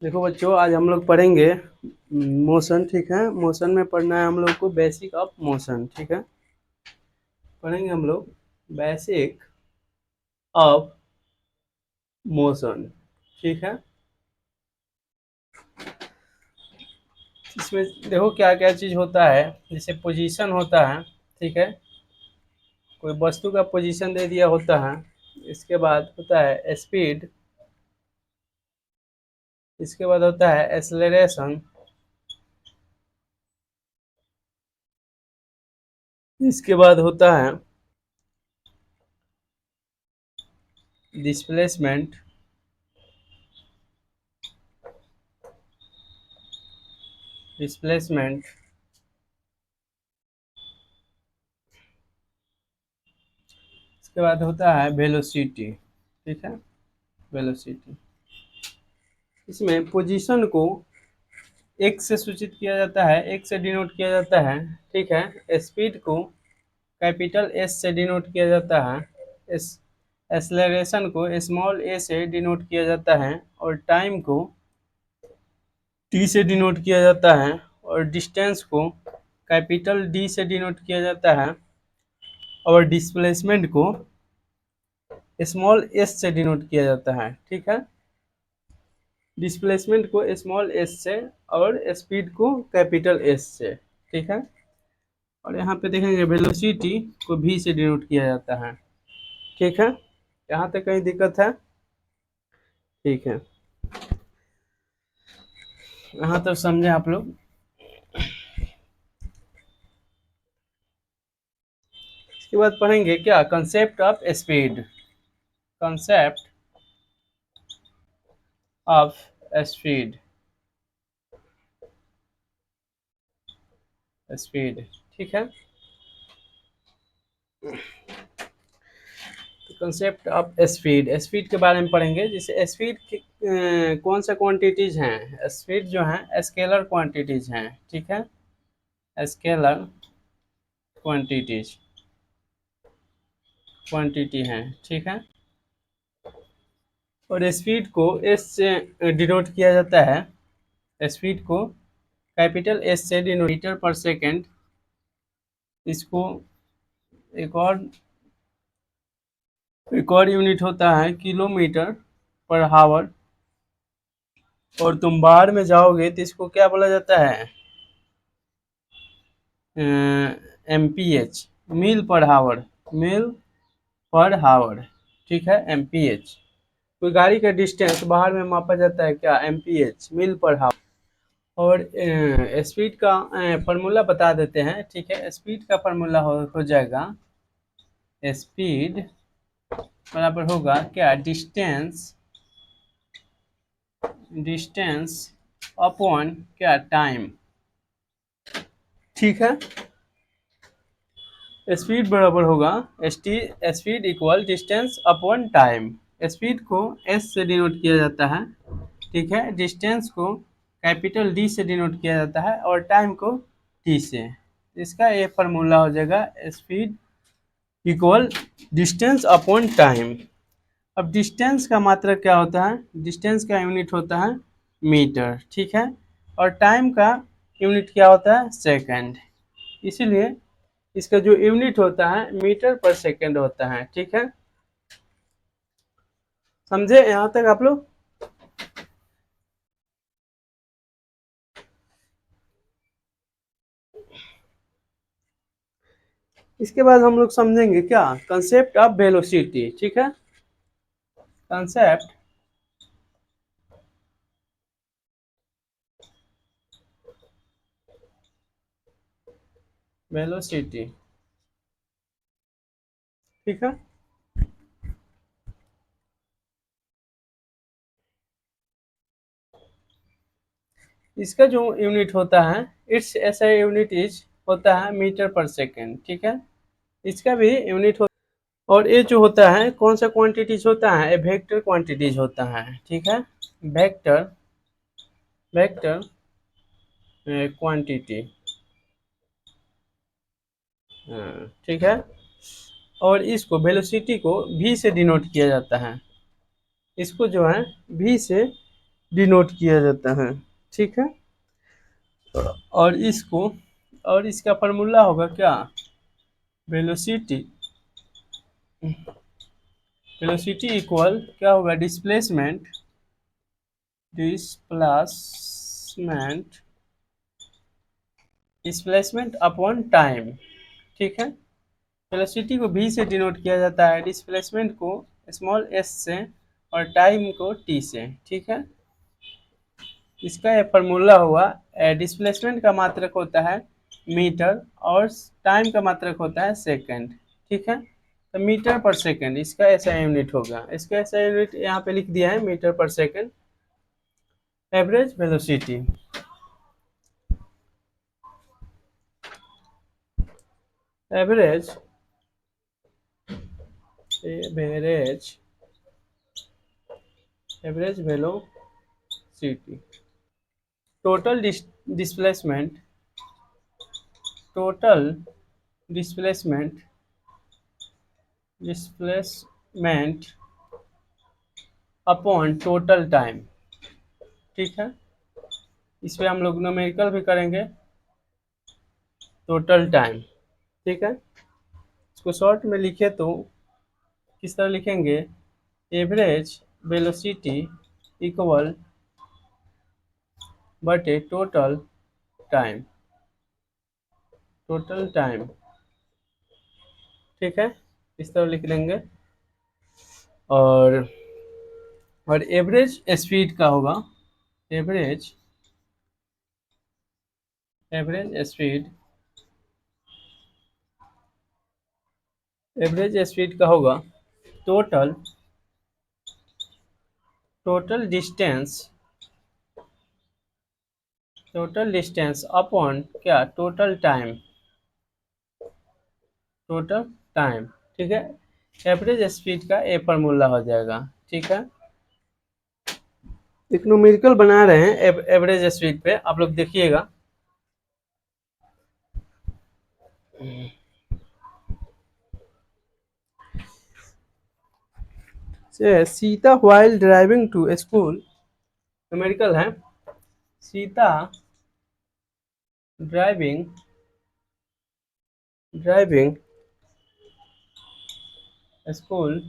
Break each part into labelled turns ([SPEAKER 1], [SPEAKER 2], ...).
[SPEAKER 1] देखो बच्चों, आज हम लोग पढ़ेंगे मोशन। ठीक है, मोशन में पढ़ना है हम लोग को बेसिक ऑफ मोशन। ठीक है, पढ़ेंगे हम लोग बेसिक ऑफ मोशन। ठीक है, इसमें देखो क्या क्या चीज़ होता है। जैसे पोजीशन होता है। ठीक है, कोई वस्तु का पोजीशन दे दिया होता है। इसके बाद होता है स्पीड। इसके बाद होता है एक्सेलरेशन। इसके बाद होता है डिस्प्लेसमेंट। डिस्प्लेसमेंट इसके बाद होता है वेलोसिटी। ठीक है, वेलोसिटी। इसमें पोजीशन को एक्स से सूचित किया जाता है, एक्स से डिनोट किया जाता है। ठीक है, स्पीड को कैपिटल एस से डिनोट किया जाता है। एस एक्सेलरेशन को स्मॉल ए से डिनोट किया जाता है। और टाइम को टी से डिनोट किया जाता है। और डिस्टेंस को कैपिटल डी से डिनोट किया जाता है। और डिस्प्लेसमेंट को स्मॉल एस से डिनोट किया जाता है। ठीक है, डिस्प्लेसमेंट को स्मॉल एस से और स्पीड को कैपिटल एस से। ठीक है, और यहाँ पे देखेंगे वेलोसिटी को भी से डिनोट किया जाता है। ठीक है, यहाँ तक कहीं दिक्कत है? ठीक है, यहाँ तक समझे आप लोग? इसके बाद पढ़ेंगे क्या, concept of speed. Concept of speed. Speed, ठीक है। कंसेप्ट ऑफ स्पीड, स्पीड के बारे में पढ़ेंगे। जैसे स्पीड कौन सा क्वांटिटीज हैं। स्पीड जो है स्केलर क्वांटिटीज हैं। ठीक है, स्केलर क्वांटिटीज क्वांटिटी हैं। ठीक है, और स्पीड को एस से डिनोट किया जाता है। स्पीड को कैपिटल एस से डिनोट मीटर पर सेकेंड। इसको एक और यूनिट होता है किलोमीटर पर हावर। और तुम बाहर में जाओगे तो इसको क्या बोला जाता है, एमपीएच, मील पर हावर। मील पर हावर, ठीक है, एमपीएच। कोई गाड़ी का डिस्टेंस बाहर में मापा जाता है क्या, एमपीएच, मील पर हावर। और स्पीड का फार्मूला बता देते हैं। ठीक है, स्पीड का फार्मूला हो जाएगा, स्पीड बराबर होगा क्या, डिस्टेंस डिस्टेंस अपॉन क्या, टाइम। ठीक है, स्पीड बराबर होगा speed equal distance upon time. Speed को एस से डिनोट किया जाता है। ठीक है, डिस्टेंस को कैपिटल डी से डिनोट किया जाता है। और टाइम को टी से। इसका ये फार्मूला हो जाएगा speed equal distance upon time. अब डिस्टेंस का मात्रा क्या होता है, डिस्टेंस का यूनिट होता है मीटर। ठीक है, और टाइम का यूनिट क्या होता है, सेकंड। इसीलिए इसका जो यूनिट होता है मीटर पर सेकंड होता है। ठीक है, समझे यहाँ तक आप लोग? इसके बाद हम लोग समझेंगे क्या, कंसेप्ट ऑफ वेलोसिटी। ठीक है, कंसेप्ट वेलोसिटी। ठीक है, इसका जो यूनिट होता है, इट्स ऐसा यूनिट इज होता है मीटर पर सेकेंड। ठीक है, इसका भी यूनिट होता है। और ये जो होता है कौन सा क्वांटिटीज होता है, वेक्टर क्वांटिटीज होता है। ठीक है, वेक्टर वेक्टर क्वांटिटी। ठीक है, और इसको वेलोसिटी को v से डिनोट किया जाता है। इसको जो है v से डिनोट किया जाता है। ठीक है, और इसको, और इसका फार्मूला होगा क्या, वेलोसिटी, वेलोसिटी इक्वल क्या होगा, डिस्प्लेसमेंट डिस्प्लेसमेंट अपॉन टाइम। ठीक है, वेलोसिटी को v से डिनोट किया जाता है, डिस्प्लेसमेंट को स्मॉल s से, और टाइम को t से। ठीक है, इसका ये फार्मूला हुआ, डिस्प्लेसमेंट का मात्रक होता है मीटर और टाइम का मात्रक होता है सेकंड। ठीक है, तो मीटर पर सेकंड इसका ऐसा यूनिट होगा, इसका ऐसा यूनिट यहाँ पे लिख दिया है, मीटर पर second. Average velocity, average average average velocity, total displacement, total displacement displacement upon total time. ठीक है, इस पे हम लोग न्यूमेरिकल भी करेंगे, टोटल टाइम। ठीक है, इसको शॉर्ट में लिखे तो किस तरह लिखेंगे, एवरेज वेलोसिटी इक्वल बटे टोटल टाइम, टोटल टाइम। ठीक है, इस तरह लिख देंगे। और एवरेज स्पीड का होगा, average average speed, average speed का होगा total, total distance, total distance upon क्या, टोटल टाइम, टोटल टाइम। ठीक है, एवरेज स्पीड का ए फार्मूला हो जाएगा। ठीक है, एक न्यूमेरिकल बना रहे हैं एवरेज स्पीड पे, आप लोग देखिएगा। Sita while driving to school, numerical है, Sita driving driving school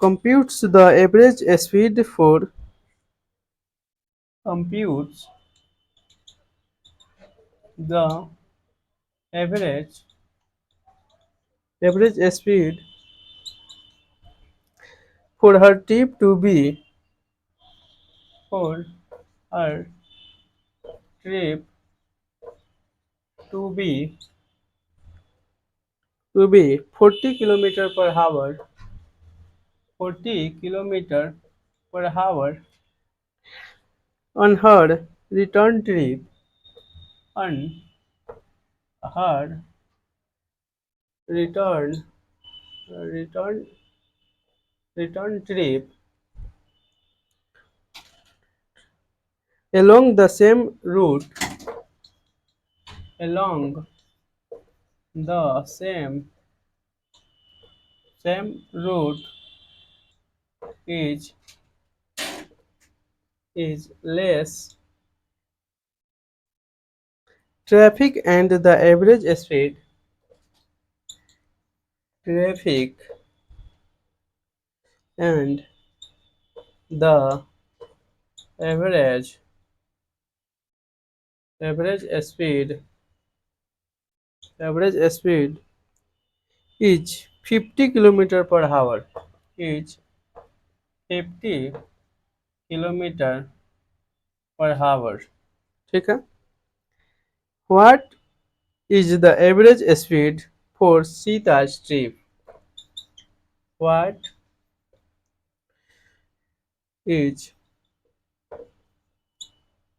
[SPEAKER 1] computes the average speed for computes the average speed for her trip to be, for her trip to be 40 kilometer per hour, 40 kilometer per hour on her return trip, on her return return return trip along the same route, along the same route is less traffic and the average speed, traffic and the average average speed average speed is 50 kilometer per hour, is 50 kilometer per hour। ठीक है, what is the average speed for Sita's trip, what is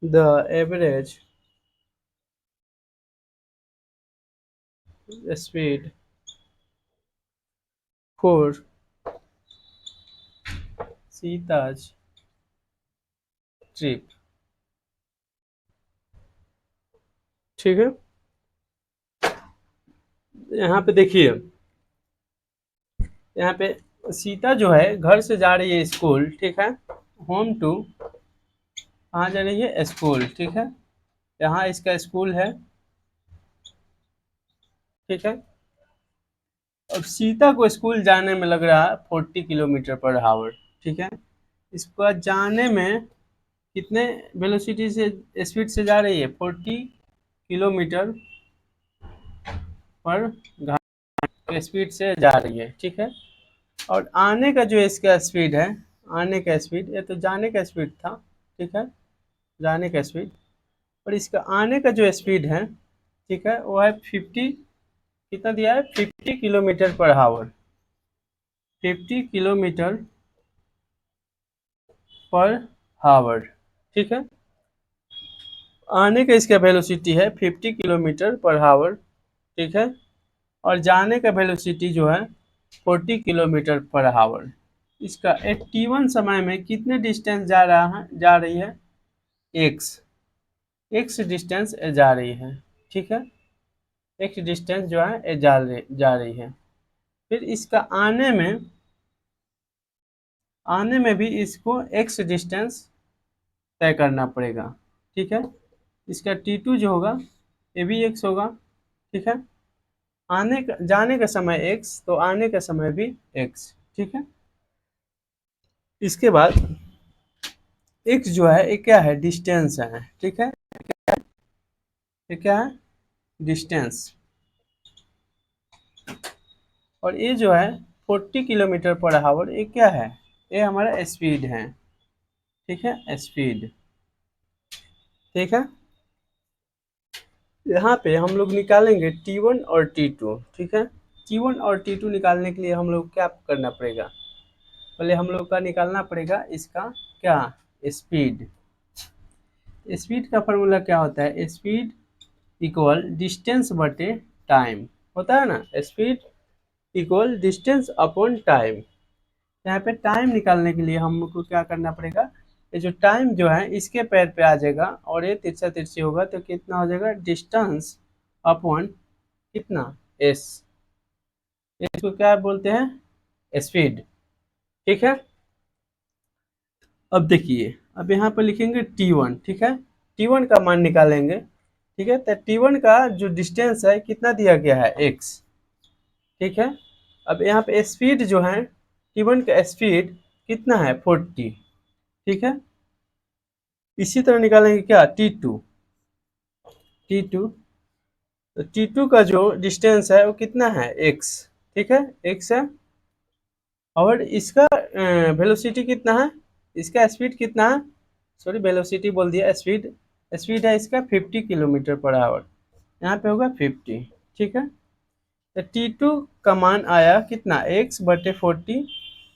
[SPEAKER 1] the average speed for Sita's trip। ठीक है, यहाँ पे देखिए, यहाँ पे सीता जो है घर से जा रही है स्कूल, ठीक है, होम टू, कहाँ जा रही है, स्कूल, ठीक है, यहाँ इसका स्कूल है, ठीक है। अब सीता को स्कूल जाने में लग रहा है 40 किलोमीटर पर आवर, ठीक है। इसका जाने में कितने वेलोसिटी से, स्पीड से जा रही है, 40 किलोमीटर पर स्पीड से जा रही है, ठीक है। और आने का जो इसका स्पीड है, आने का स्पीड, ये तो जाने का स्पीड था, ठीक है, जाने का स्पीड, और इसका आने का जो स्पीड है, ठीक है, वो है 50, कितना दिया है, 50 kilometre per hour, 50 kilometre per hour, ठीक है। आने का इसका वेलोसिटी है 50 किलोमीटर पर आवर, ठीक है, और जाने का वेलोसिटी जो है 40 किलोमीटर पर आवर। इसका 81 समय में कितने डिस्टेंस जा रहा है, जा रही है, एक्स, एक्स डिस्टेंस जा रही है, ठीक है, एक्स डिस्टेंस जो है जा रही है। फिर इसका आने में भी इसको एक्स डिस्टेंस तय करना पड़ेगा, ठीक है। इसका T2 जो होगा ये भी एक्स होगा, ठीक है, जाने का समय एक्स, तो आने का समय भी एक्स, ठीक है। इसके बाद एक्स जो है ये क्या है, डिस्टेंस है, ठीक है, ये क्या है, डिस्टेंस, और ये जो है 40 किलोमीटर पर आवर, ये क्या है, ये हमारा स्पीड है, ठीक है, स्पीड, ठीक है। यहाँ पे हम लोग निकालेंगे T1 और T2, ठीक है। T1 और T2 निकालने के लिए हम लोग क्या करना पड़ेगा, पहले हम लोग का निकालना पड़ेगा इसका क्या, स्पीड। स्पीड का फॉर्मूला क्या होता है, स्पीड इक्वल डिस्टेंस बटे टाइम, होता है ना, speed equal distance upon time. यहाँ पे टाइम निकालने के लिए हमको क्या करना पड़ेगा, ये जो टाइम जो है इसके पैर पे आ जाएगा, और ये तिरछा तिरछी होगा, तो कितना हो जाएगा, डिस्टेंस अपॉन कितना, एस, इसको क्या बोलते हैं, स्पीड, ठीक है। अब देखिए, अब यहाँ पर लिखेंगे T1, ठीक है, T1 का मान निकालेंगे, ठीक है, तो T1 का जो डिस्टेंस है कितना दिया गया है, x, ठीक है। अब यहाँ पे स्पीड जो है, T1 का स्पीड कितना है, 40, ठीक है। इसी तरह निकालेंगे क्या, T2, T2, तो T2 का जो डिस्टेंस है वो कितना है, x, ठीक है, x है, और इसका वेलोसिटी कितना है, इसका स्पीड कितना है, सॉरी वेलोसिटी बोल दिया, स्पीड, स्पीड है इसका 50 किलोमीटर पर आवर, यहाँ पे होगा 50, ठीक है। तो T2 का मान आया कितना, x/40,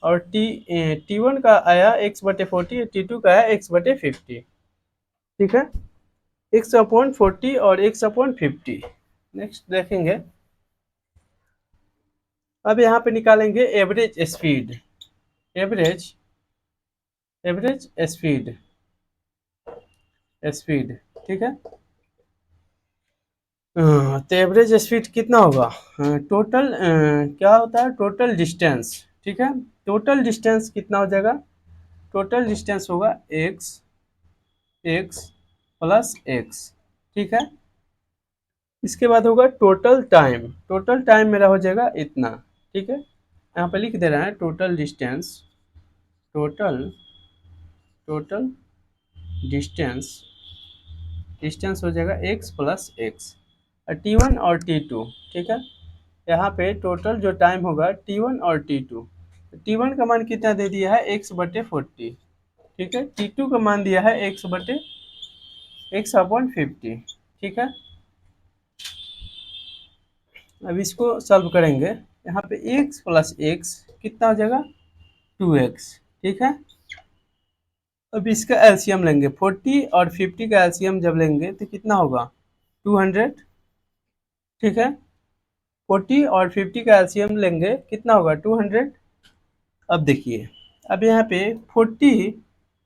[SPEAKER 1] और T1 का आया x/40, T2 का आया x/50, ठीक है, x/40 और x/50। नेक्स्ट देखेंगे, अब यहाँ पे निकालेंगे average speed, average average speed, speed, ठीक है। तो एवरेज स्पीड कितना होगा, टोटल क्या होता है, टोटल डिस्टेंस, ठीक है, टोटल डिस्टेंस कितना हो जाएगा, टोटल डिस्टेंस होगा एक्स, एक्स प्लस एक्स, ठीक है। इसके बाद होगा टोटल टाइम, टोटल टाइम मेरा हो जाएगा इतना, ठीक है। यहाँ पे लिख दे रहा है total distance, total total distance, distance हो जाएगा एक्स प्लस एक्स, और T1 और T2, ठीक है। यहाँ पे टोटल जो टाइम होगा T1 और T2, T1 का मान कितना दे दिया है, x/40, ठीक है, T2 का मान दिया है x/50, ठीक है। अब इसको सॉल्व करेंगे, यहाँ पे x प्लस एक्स कितना हो जाएगा, 2x, ठीक है। अब इसका एलसीएम लेंगे, 40 और 50 का एलसीएम जब लेंगे तो कितना होगा, 200, ठीक है। 40 और 50 का एलसीएम लेंगे कितना होगा, 200। अब देखिए, अब यहाँ पे 40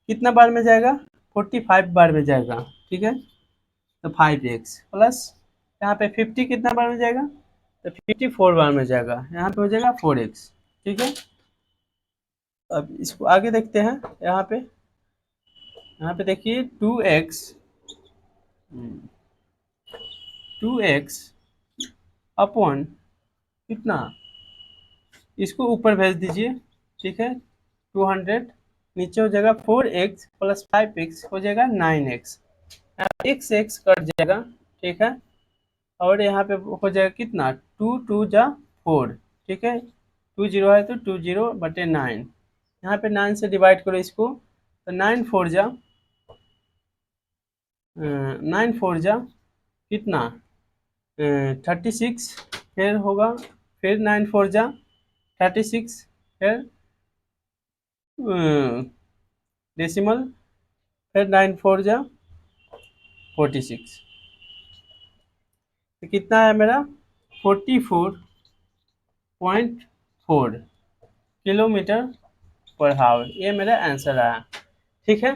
[SPEAKER 1] कितना बार में जाएगा, 45 बार में जाएगा, ठीक है, तो 5x प्लस यहाँ पे 50 कितना बार में जाएगा, तो 54 बार में जाएगा, यहाँ पे हो जाएगा 4x, ठीक है। अब इसको आगे देखते हैं। यहाँ पे देखिए 2x अपॉन कितना, इसको ऊपर भेज दीजिए, ठीक है। 200 नीचे हो जाएगा 4x प्लस 5x हो जाएगा 9x, एक्स एक्स कट जाएगा, ठीक है। और यहाँ पे हो जाएगा कितना, 2 2 जा 4, ठीक है। 2 0 है तो 20/9, यहाँ पे 9 से डिवाइड करो इसको, तो 9 4 जा कितना 36, फिर होगा, फिर 9 4 जा 36, फिर डेसिमल, फिर 9 4 जा 46, तो कितना है मेरा 44.4 किलोमीटर पर हावर, ये मेरा आंसर आया, ठीक है।